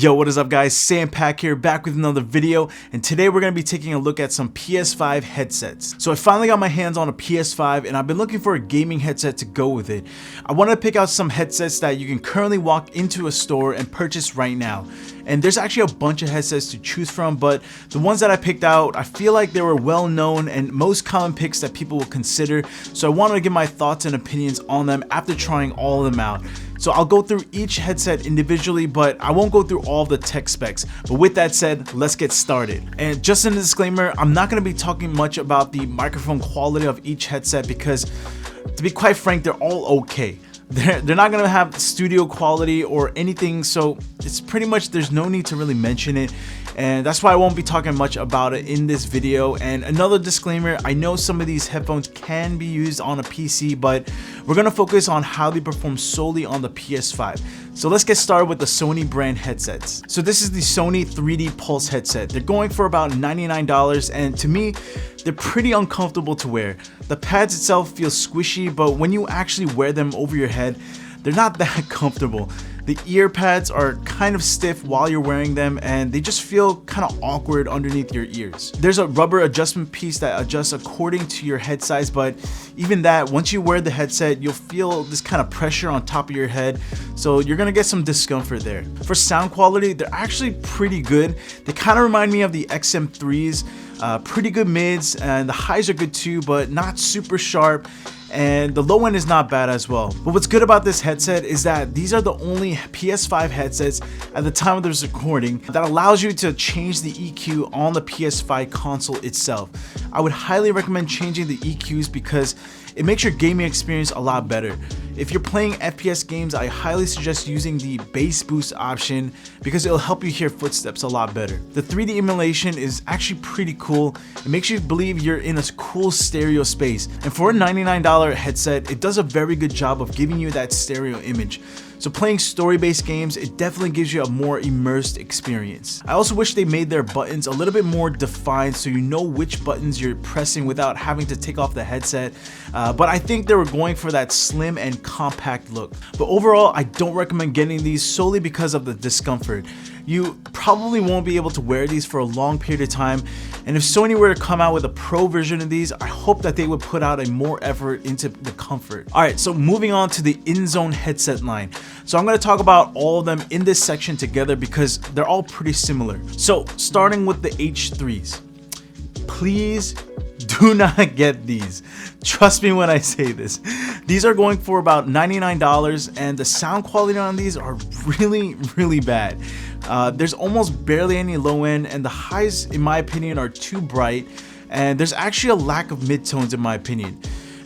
Yo, what is up guys, Sam Pack here, back with another video, and today we're going to be taking a look at some PS5 headsets. So I finally got my hands on a PS5 and I've been looking for a gaming headset to go with it. I wanted to pick out some headsets that you can currently walk into a store and purchase right now. And there's actually a bunch of headsets to choose from, but the ones that I picked out, I feel like they were well known and most common picks that people will consider. So I wanted to give my thoughts and opinions on them after trying all of them out. So I'll go through each headset individually, but I won't go through all of the tech specs. But with that said, let's get started. And just a disclaimer, I'm not going to be talking much about the microphone quality of each headset because, to be quite frank, they're all okay. They're not going to have studio quality or anything, so it's pretty much there's no need to really mention it, and that's why I won't be talking much about it in this video. And another disclaimer, I know some of these headphones can be used on a PC, but we're going to focus on how they perform solely on the PS5. So let's get started with the Sony brand headsets. So this is the Sony 3D Pulse headset. They're going for about $99, and to me, they're pretty uncomfortable to wear. The pads itself feel squishy, but when you actually wear them over your head, they're not that comfortable. The ear pads are kind of stiff while you're wearing them, and they just feel kind of awkward underneath your ears. There's a rubber adjustment piece that adjusts according to your head size, but even that, once you wear the headset, you'll feel this kind of pressure on top of your head, so you're gonna get some discomfort there. For sound quality, they're actually pretty good. They kind of remind me of the XM3s. Pretty good mids, and the highs are good too, but not super sharp, and the low end is not bad as well. But what's good about this headset is that these are the only PS5 headsets at the time of this recording that allows you to change the EQ on the PS5 console itself. I would highly recommend changing the EQs because it makes your gaming experience a lot better. If you're playing FPS games, I highly suggest using the bass boost option because it'll help you hear footsteps a lot better. The 3D emulation is actually pretty cool. It makes you believe you're in a cool stereo space. And for a $99 headset, it does a very good job of giving you that stereo image. So playing story-based games, it definitely gives you a more immersed experience. I also wish they made their buttons a little bit more defined so you know which buttons you're pressing without having to take off the headset. But I think they were going for that slim and compact look. But overall, I don't recommend getting these solely because of the discomfort. You probably won't be able to wear these for a long period of time, and if Sony were to come out with a pro version of these, I hope that they would put out a more effort into the comfort. Alright, so moving on to the INZONE headset line. So I'm going to talk about all of them in this section together because they're all pretty similar. So starting with the H3s. Please do not get these. Trust me when I say this. These are going for about $99, and the sound quality on these are really bad. There's almost barely any low end, and the highs in my opinion are too bright, and there's actually a lack of midtones in my opinion.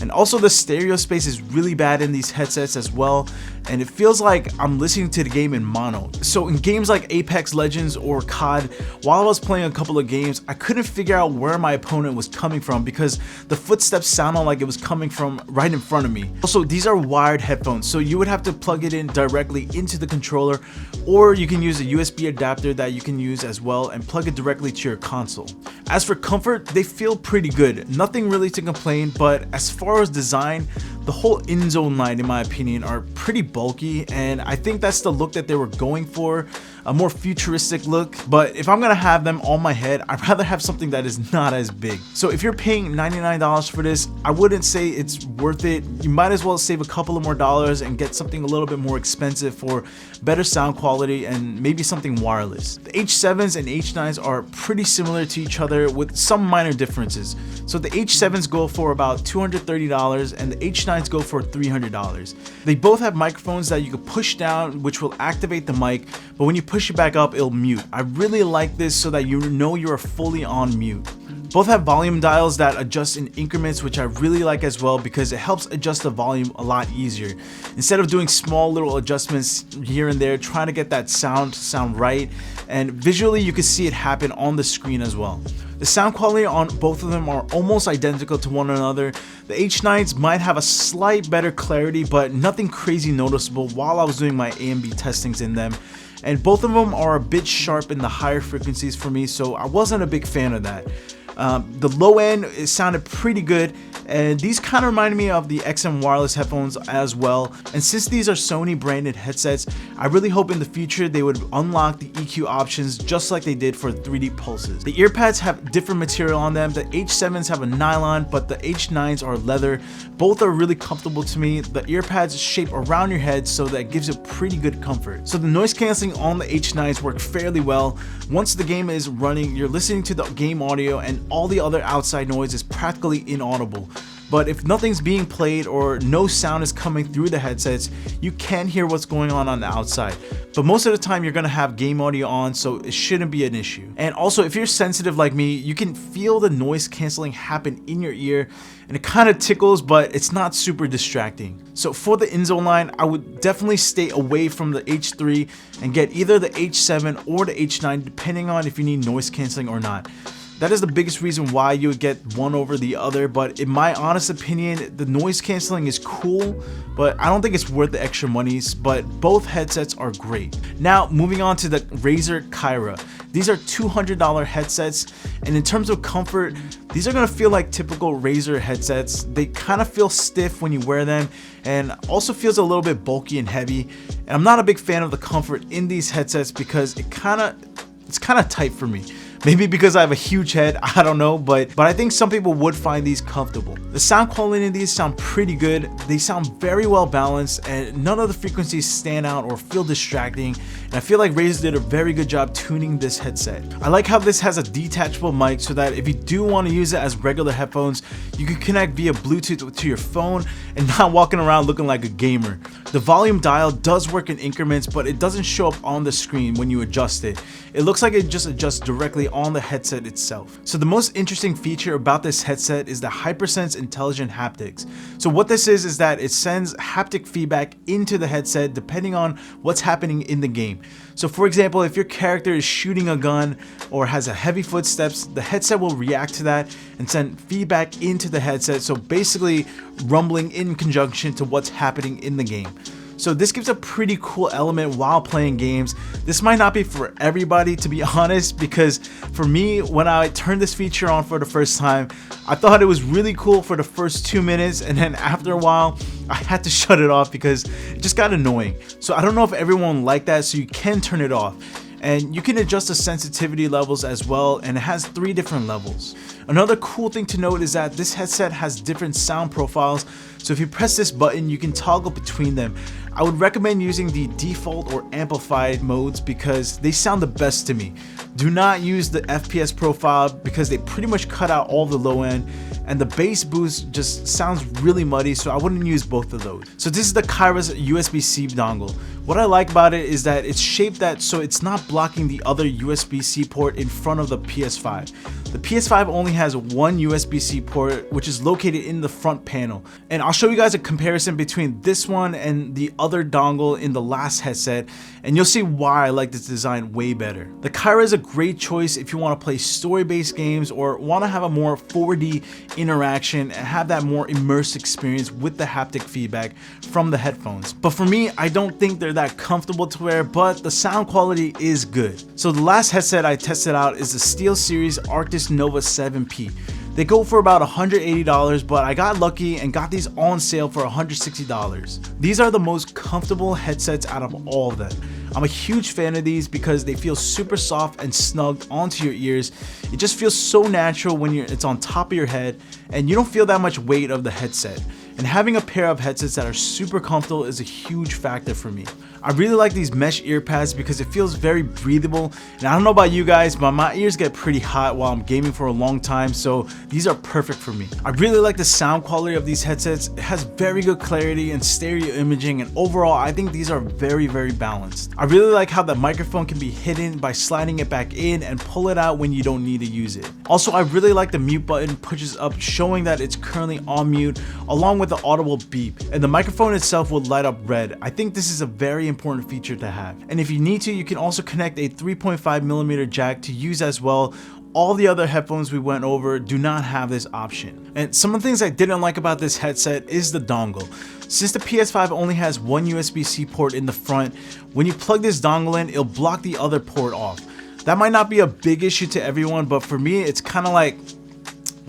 And also the stereo space is really bad in these headsets as well, and it feels like I'm listening to the game in mono. So in games like Apex Legends or COD, while I was playing a couple of games, I couldn't figure out where my opponent was coming from because the footsteps sounded like it was coming from right in front of me. Also, these are wired headphones, so you would have to plug it in directly into the controller, or you can use a USB adapter that you can use as well and plug it directly to your console. As for comfort, they feel pretty good. Nothing really to complain, but as far as design, the whole INZONE line in my opinion are pretty bulky, and I think that's the look that they were going for, a more futuristic look. But if I'm gonna have them on my head, I'd rather have something that is not as big. So if you're paying $99 for this, I wouldn't say it's worth it. You might as well save a couple of more dollars and get something a little bit more expensive for better sound quality and maybe something wireless. The H7s and H9s are pretty similar to each other with some minor differences. So the H7s go for about $230 and the H9s go for $300. They both have microphones that you can push down, which will activate the mic, but when you push it back up, it'll mute. I really like this so that you know you are fully on mute. Both have volume dials that adjust in increments, which I really like as well because it helps adjust the volume a lot easier. Instead of doing small little adjustments here and there, trying to get that sound right, and visually you can see it happen on the screen as well. The sound quality on both of them are almost identical to one another. The H9s might have a slight better clarity, but nothing crazy noticeable while I was doing my A/B testings in them. And both of them are a bit sharp in the higher frequencies for me, so I wasn't a big fan of that. The low end, it sounded pretty good, and these kind of remind me of the XM wireless headphones as well. And since these are Sony branded headsets, I really hope in the future they would unlock the EQ options just like they did for 3D Pulses. The earpads have different material on them. The H7s have a nylon, but the H9s are leather. Both are really comfortable to me. The earpads shape around your head, so that gives you pretty good comfort. So the noise canceling on the H9s work fairly well. Once the game is running, you're listening to the game audio and all the other outside noise is practically inaudible. But if nothing's being played or no sound is coming through the headsets, you can hear what's going on the outside. But most of the time you're gonna have game audio on, so it shouldn't be an issue. And also, if you're sensitive like me, you can feel the noise canceling happen in your ear, and it kind of tickles, but it's not super distracting. So for the INZONE line, I would definitely stay away from the H3 and get either the H7 or the H9, depending on if you need noise canceling or not. That is the biggest reason why you would get one over the other, but in my honest opinion, the noise canceling is cool, but I don't think it's worth the extra monies, but both headsets are great. Now, moving on to the Razer Kaira. These are $200 headsets, and in terms of comfort, these are gonna feel like typical Razer headsets. They kind of feel stiff when you wear them, and also feels a little bit bulky and heavy. And I'm not a big fan of the comfort in these headsets because it's kind of tight for me. Maybe because I have a huge head, I don't know, but I think some people would find these comfortable. The sound quality in these sound pretty good. They sound very well balanced, and none of the frequencies stand out or feel distracting. And I feel like Razer did a very good job tuning this headset. I like how this has a detachable mic so that if you do want to use it as regular headphones, you can connect via Bluetooth to your phone and not walking around looking like a gamer. The volume dial does work in increments, but it doesn't show up on the screen when you adjust it. It looks like it just adjusts directly on the headset itself. So the most interesting feature about this headset is the HyperSense Intelligent Haptics. So what this is that it sends haptic feedback into the headset depending on what's happening in the game. So for example, if your character is shooting a gun or has a heavy footsteps, the headset will react to that and send feedback into the headset, so basically rumbling in conjunction to what's happening in the game. So this gives a pretty cool element while playing games. This might not be for everybody, to be honest, because for me, when I turned this feature on for the first time, I thought it was really cool for the first 2 minutes, and then after a while, I had to shut it off because it just got annoying. So I don't know if everyone liked that, so you can turn it off. And you can adjust the sensitivity levels as well, and it has 3 different levels. Another cool thing to note is that this headset has different sound profiles, so if you press this button, you can toggle between them. I would recommend using the default or amplified modes because they sound the best to me. Do not use the FPS profile because they pretty much cut out all the low end, and the bass boost just sounds really muddy, so I wouldn't use both of those. So this is the Kaira's USB-C dongle. What I like about it is that it's shaped that so it's not blocking the other USB-C port in front of the PS5. The PS5 only has one USB-C port, which is located in the front panel. And I'll show you guys a comparison between this one and the other dongle in the last headset, and you'll see why I like this design way better. The Kaira is a great choice if you want to play story-based games or want to have a more 4D interaction and have that more immersive experience with the haptic feedback from the headphones. But for me, I don't think they're that comfortable to wear, but the sound quality is good. So the last headset I tested out is the Steelseries Arctis Nova 7P. They go for about $180, but I got lucky and got these on sale for $160. These are the most comfortable headsets out of all of them. I'm a huge fan of these because they feel super soft and snugged onto your ears. It just feels so natural when it's on top of your head, and you don't feel that much weight of the headset. And having a pair of headsets that are super comfortable is a huge factor for me. I really like these mesh ear pads because it feels very breathable, and I don't know about you guys, but my ears get pretty hot while I'm gaming for a long time, so these are perfect for me. I really like the sound quality of these headsets. It has very good clarity and stereo imaging, and overall I think these are very balanced. I really like how the microphone can be hidden by sliding it back in and pull it out when you don't need to use it. Also, I really like the mute button pushes up, showing that it's currently on mute, along with the audible beep, and the microphone itself will light up red. I think this is a very important feature to have. And if you need to, you can also connect a 3.5mm jack to use as well. All the other headphones we went over do not have this option. And some of the things I didn't like about this headset is the dongle. Since the PS5 only has one USB-C port in the front, when you plug this dongle in, it'll block the other port off. That might not be a big issue to everyone, but for me, it's kind of like,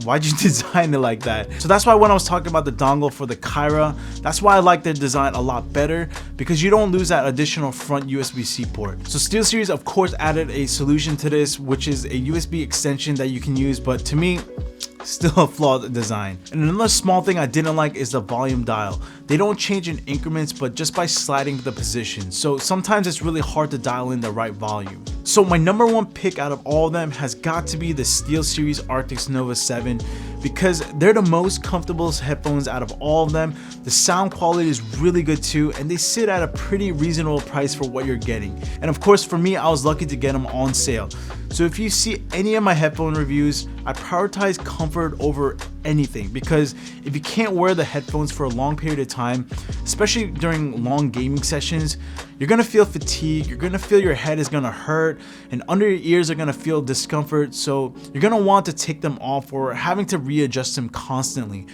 why'd you design it like that? So that's why when I was talking about the dongle for the Kaira, that's why I like their design a lot better, because you don't lose that additional front USB-C port. So Steelseries of course added a solution to this, which is a USB extension that you can use, but to me, still a flawed design. And another small thing I didn't like is the volume dial. They don't change in increments, but just by sliding the position. So sometimes it's really hard to dial in the right volume. So my number one pick out of all of them has got to be the Steelseries Arctis Nova 7, because they're the most comfortable headphones out of all of them. The sound quality is really good too, and they sit at a pretty reasonable price for what you're getting. And of course for me, I was lucky to get them on sale. So if you see any of my headphone reviews, I prioritize comfort over anything, because if you can't wear the headphones for a long period of time, especially during long gaming sessions, you're gonna feel fatigue, you're gonna feel your head is gonna hurt, and under your ears are gonna feel discomfort, so you're gonna want to take them off or having to readjust them constantly.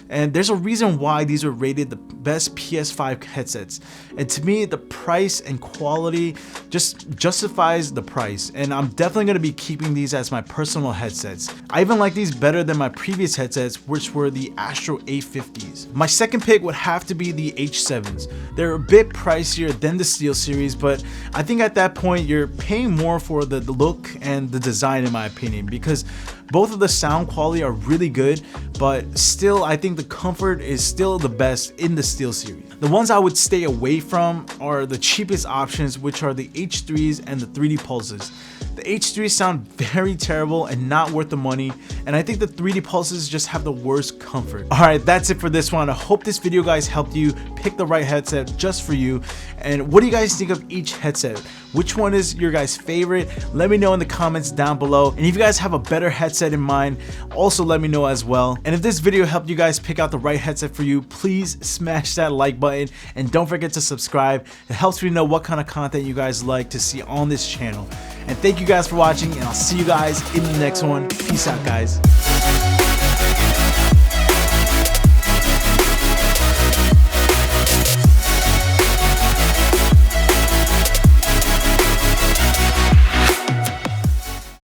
And there's a reason why these are rated the best PS5 headsets, and to me the price and quality just justifies the price, and I'm definitely gonna be keeping these as my personal headsets. I even like these better than my previous headsets, which were the Astro A50s. My second pick would have to be the H7s. They're a bit pricier than the Steelseries, but I think at that point you're paying more for the look and the design, in my opinion, because both of the sound quality are really good, but still I think the comfort is still the best in the Steelseries. The ones I would stay away from are the cheapest options, which are the H3s and the 3D pulses. The H3s sound very terrible and not worth the money, and I think the 3D pulses just have the worst comfort. Alright, that's it for this one. I hope this video guys helped you pick the right headset just for you. And what do you guys think of each headset? Which one is your guys' favorite? Let me know in the comments down below. And if you guys have a better headset in mind, also let me know as well. And if this video helped you guys pick out the right headset for you, please smash that like button and don't forget to subscribe. It helps me know what kind of content you guys like to see on this channel. And thank you guys for watching, and I'll see you guys in the next one. Peace out, guys.